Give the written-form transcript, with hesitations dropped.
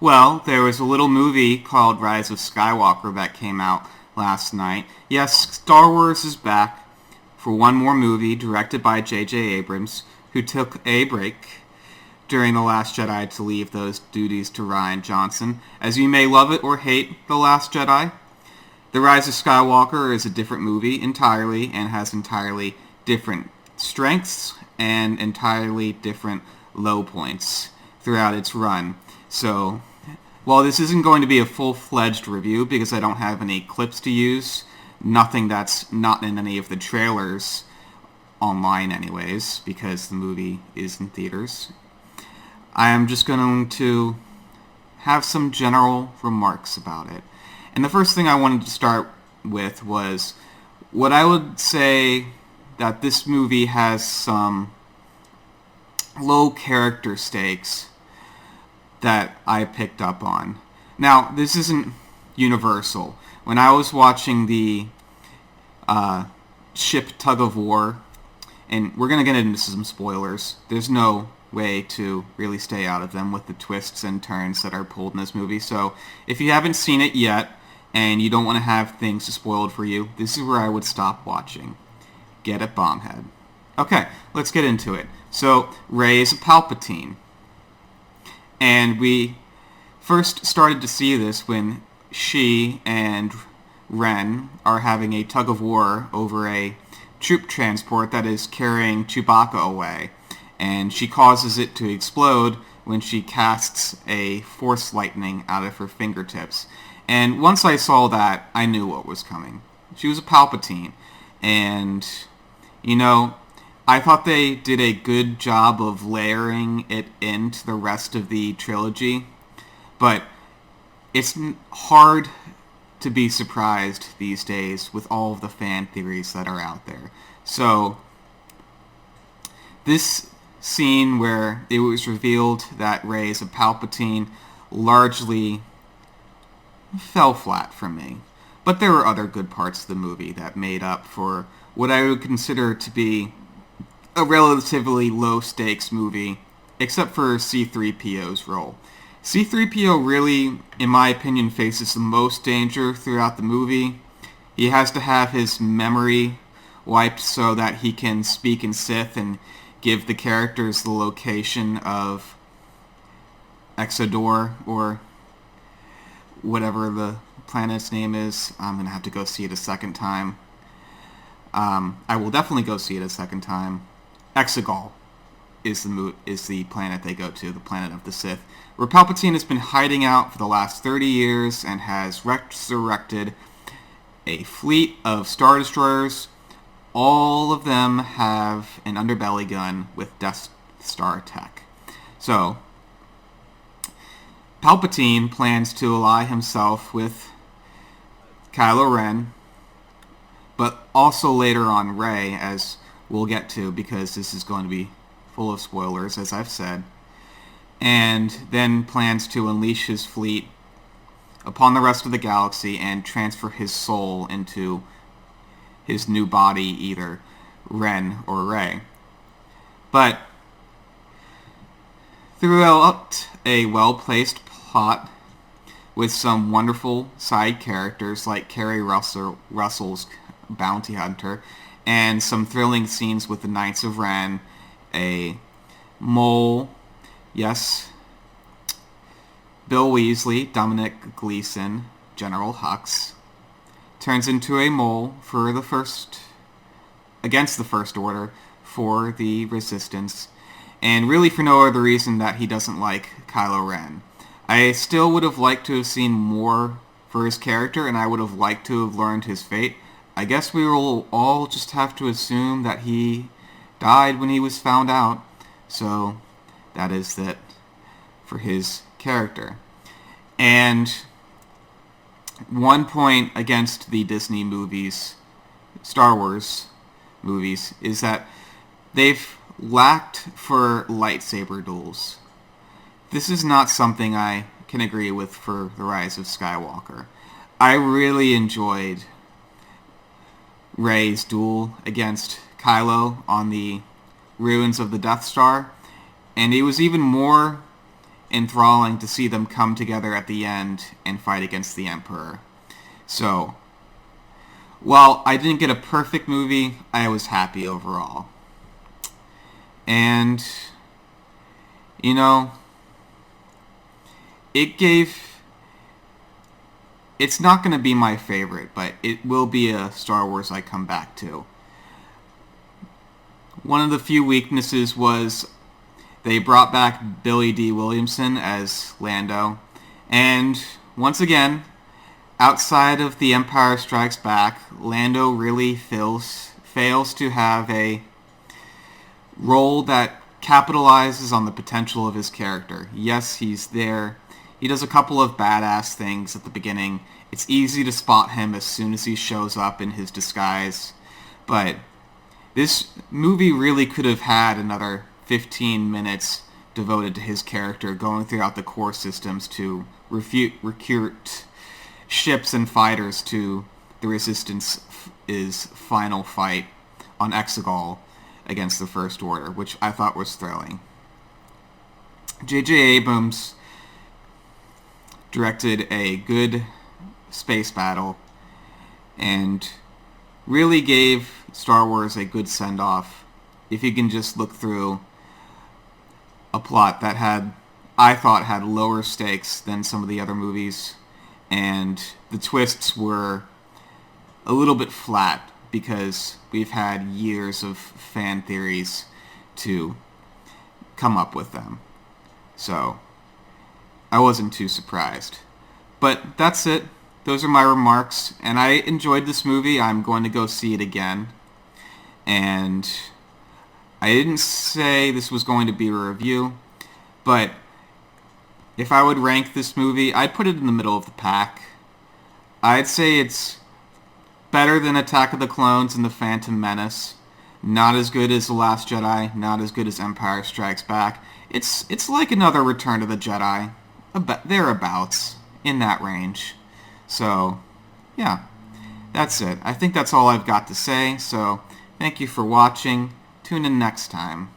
Well, there was a little movie called Rise of Skywalker that came out last night. Yes, Star Wars is back for one more movie directed by J.J. Abrams, who took a break during The Last Jedi to leave those duties to Rian Johnson. As you may love it or hate The Last Jedi, The Rise of Skywalker is a different movie entirely and has entirely different strengths and entirely different low points throughout its run. So, while this isn't going to be a full-fledged review because I don't have any clips to use, nothing that's not in any of the trailers online anyways, because the movie is in theaters, I am just going to have some general remarks about it. And the first thing I wanted to start with was what I would say that this movie has some low character stakes that I picked up on. Now, this isn't universal. When I was watching the ship tug of war, and we're going to get into some spoilers, there's no way to really stay out of them with the twists and turns that are pulled in this movie. So if you haven't seen it yet and you don't want to have things spoiled for you, this is where I would stop watching. Get it, Bombhead. Okay, let's get into it. So, Rey is a Palpatine. And we first started to see this when she and Ren are having a tug of war over a troop transport that is carrying Chewbacca away. And she causes it to explode when she casts a force lightning out of her fingertips. And once I saw that, I knew what was coming. She was a Palpatine. And, you know, I thought they did a good job of layering it into the rest of the trilogy, but it's hard to be surprised these days with all of the fan theories that are out there. So, this scene where it was revealed that Rey is a Palpatine largely fell flat for me. But there were other good parts of the movie that made up for what I would consider to be a relatively low-stakes movie, except for C-3PO's role. C-3PO really, in my opinion, faces the most danger throughout the movie. He has to have his memory wiped so that he can speak in Sith and give the characters the location of Exodor, or whatever the planet's name is. I'm going to have to go see it a second time. I will definitely go see it a second time. Exegol is the planet they go to, the planet of the Sith, where Palpatine has been hiding out for the last 30 years and has resurrected a fleet of Star Destroyers. All of them have an underbelly gun with Death Star tech. So, Palpatine plans to ally himself with Kylo Ren, but also later on Rey, as we'll get to, because this is going to be full of spoilers, as I've said, and then plans to unleash his fleet upon the rest of the galaxy and transfer his soul into his new body, either Ren or Rey. But throughout a well-placed plot with some wonderful side characters like Kerry Russell's bounty hunter, and some thrilling scenes with the Knights of Ren, a mole, yes, Bill Weasley, Dominic Gleeson, General Hux, turns into a mole against the First Order for the Resistance, and really for no other reason that he doesn't like Kylo Ren. I still would have liked to have seen more for his character, and I would have liked to have learned his fate. I guess we will all just have to assume that he died when he was found out. So that is that for his character. And one point against the Disney movies, Star Wars movies, is that they've lacked for lightsaber duels. This is not something I can agree with for The Rise of Skywalker. I really enjoyed Rey's duel against Kylo on the ruins of the Death Star, and it was even more enthralling to see them come together at the end and fight against the Emperor. So, while I didn't get a perfect movie, I was happy overall. And, you know, it's not going to be my favorite, but it will be a Star Wars I come back to. One of the few weaknesses was they brought back Billy D. Williamson as Lando. And once again, outside of The Empire Strikes Back, Lando really fails to have a role that capitalizes on the potential of his character. Yes, he's there. He does a couple of badass things at the beginning. It's easy to spot him as soon as he shows up in his disguise. But this movie really could have had another 15 minutes devoted to his character, going throughout the core systems to recruit ships and fighters to the Resistance's final fight on Exegol against the First Order, which I thought was thrilling. J.J. Abrams directed a good space battle and really gave Star Wars a good send-off. If you can just look through a plot that I thought had lower stakes than some of the other movies, and the twists were a little bit flat because we've had years of fan theories to come up with them. So, I wasn't too surprised. But that's it. Those are my remarks, and I enjoyed this movie. I'm going to go see it again. And I didn't say this was going to be a review, but if I would rank this movie, I'd put it in the middle of the pack. I'd say it's better than Attack of the Clones and The Phantom Menace. Not as good as The Last Jedi, not as good as Empire Strikes Back. It's like another Return of the Jedi. Thereabouts, in that range. So, yeah, that's it. I think that's all I've got to say, so thank you for watching. Tune in next time.